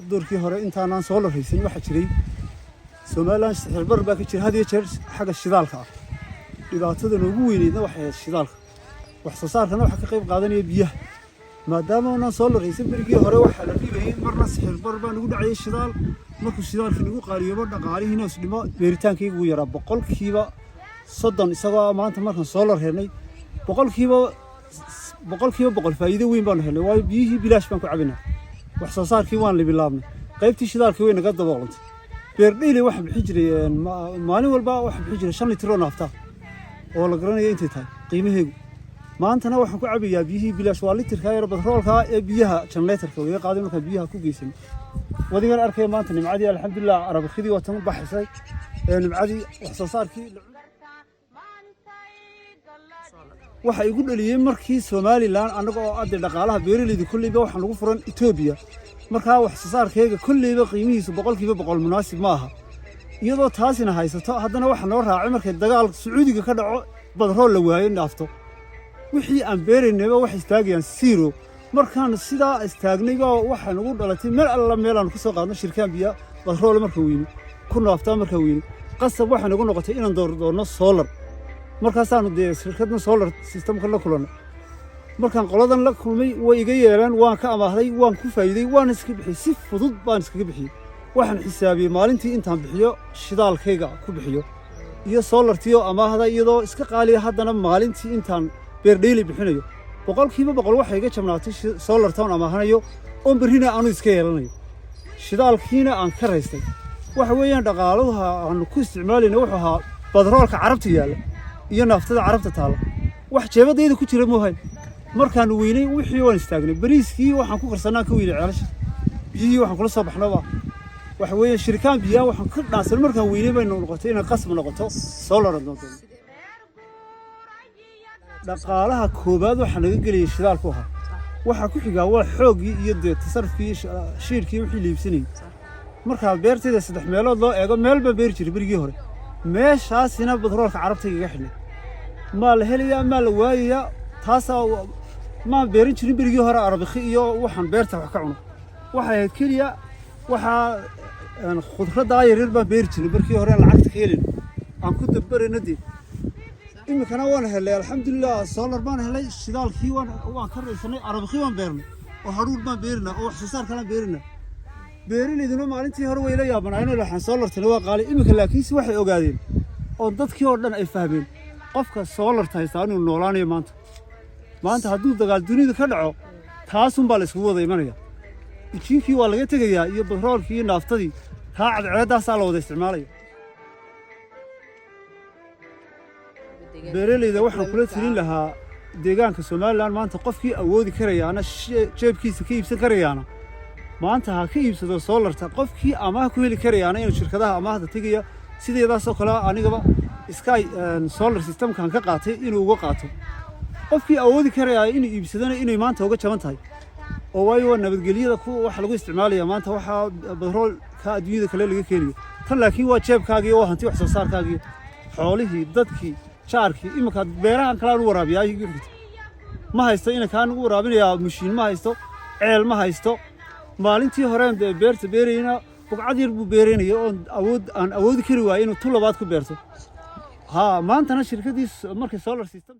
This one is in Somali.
doorkii hore intaanaan soo laraysan waxa jiray Soomaaliland xirbar baa ka jira hadiyo jeer xagga shidaalka ah dhibaatada ugu weyneedna waxay shidaalka wax soo saarkana waxa ka qayb qaadanaya biyaha maadaama aan soo laraysan berigii hore waxa la dhibayay marna xirbar baa ugu dhacay shidaal markuu shidaalkii ugu qaaliyo dhaqaalihiina isdhimo beeritaankii ugu yaraa boqolkiiba 30 isagoo maanta markaan soo lareenay boqolkiiba boqol faa'iido weyn baan helay waayo biyihii bilaash baan ku cabinaa wax soo saarkii waan la bilaabnay qaybtii shidaalkii way naga daboolantay beerdheeli waxa bixi jiray maalin walba waxa bixi jiray 5 litro naafta oo la garanayo intay tahay qiimaheedu maantana waxaan ku cabiyaa biyihii bilaash waa litirka yar badroolka ee biyaha generatorka way qaaday marka biyaha ku geysan wadigan arkay maanta nimcadii alxamdulillah arabkhidii waa tan baxsay nimcadii wax soo saarkii waxa igu dhaliyay markii Soomaaliland anaga oo aad dhaqaalaha beeraleyda kulliba waxaan ugu furan Ethiopia marka wax soo saarkeega kulliba qiimihiisu boqolkiiba boqol munaasib ma aha iyadoo taasina haysato haddana waxa noo raacay markay dagaal Sacuudiga ka dhaco badrool la waayay naafto wixii aan beeraynayba wax istaagayaan zero markaan sidaa istaagnayba waxaan ugu dhalatay meel alla meel aan ku soo qaadno shirkaan biya badrool marka weyn ku naafta marka weyn qasab waxaan ugu noqotay inaan doorno solar markaasaan shirkadna solar systemka la kulanay markaan qoladan la kulmay way iga yeelaan waan ka amaahday waan ku faa'iiday waan iska bixiyay si fudud baan iska bixiyay waxaan xisaabiyay maalintii intaan bixiyo shidaalkayga ku bixiyo iyo solartiyo amaahda iyadoo iska qaaliya haddana maalintii intaan beerdheeli bixinayo boqolkiiba boqol waxa iga jabnaatay solar town amaahanayo oo berrina aanu iska yeelanayo shidaalkiina aan ka raystay waxa weeyaan dhaqaalaha aan ku isticmaalayna wuxuu ahaa badroolka carabta yaala iyo naaftada carabta taala wax jeebadayda ku jira moohay markaan weynay wixii waan istaagnay bariiskii waxaan ku qarsanaa ka weynay ceelasha biyihii waxaan kula soo baxnaba waxa weeye shirkaan biyaha waxaan ka dhaansan markaan weynay bay noqotay inaan qasab noqoto solar doonto dhaqaalaha koobaad waxa laga geliyay shidaalku ahaa waxa ku xigaa waa xoogii iyo tasarrufkii shiirkii wixii liibsanay marka beertayda saddex meelood loo eego meel baan beeri jiray berigii hore meeshaasina badroolka carabta iga xidhnay ma la helayaa ma la waayayaa taasa ma beerin jirin berigii hore arabikhi iyo waxaan beerta wax ka cuno waxa ahayd kaliya waxa khudradda yaryar baan beeri jiray berigii hore lacagta ka helin aan ku dabaranadii imikana waan helay alxamdulillah solar baan helay shidaalkii waan ka raysanay arabikhi waan beernay oo haruur baan beerinaa oo wax soo saar kala beerinaa beeraleyduna maalintii hore way la yaabanaayeen waxaan solartana waa qaali imika laakiin si waxay ogaadeen oo dadkii oo dhan ay fahmeen qofka solarta haysta inuu noolaanayo maanta hadduu dagaal dunida ka dhaco taasun baa la isku wada imanaya jiinkii waa laga tegayaa iyo badroolkii iyo naaftadii taa cadceedaasaa la wada isticmaalaya beeraleyda waxaan kula talin lahaa deegaanka Soomaaliland maanta qofkii awoodi karayaana jeebkiisa ka iibsan karayaana maanta ha ka iibsado solarta qofkii amaah ku heli karayaana inuu shirkadaha amaahda tagaya sideedaas oo kale anigaba Sky solar systemkan ka qaatay inuu uga qaato qofkii awoodi karaya inuu iibsadana inay maanta uga jaban tahay oo waayo nabadgelyada ku wax lagu isticmaalayaa maanta waxa badrool ka adduunyada kale laga keenayo tan laakiin waa jeebkaaga iyo hanti wax soo saarkaaga xoolihii dadkii shaarkii imika beerahan kala u waraabiyaa ma haysto in kaan ugu waraabinayaa mashiin ma haysto ceel ma haysto maalintii hore beerta beerayna buqcad yar buu beeraynayo oo aan awoodi kari waayay inuu tulabaad ku beerto maantana shirkadiis markay solar system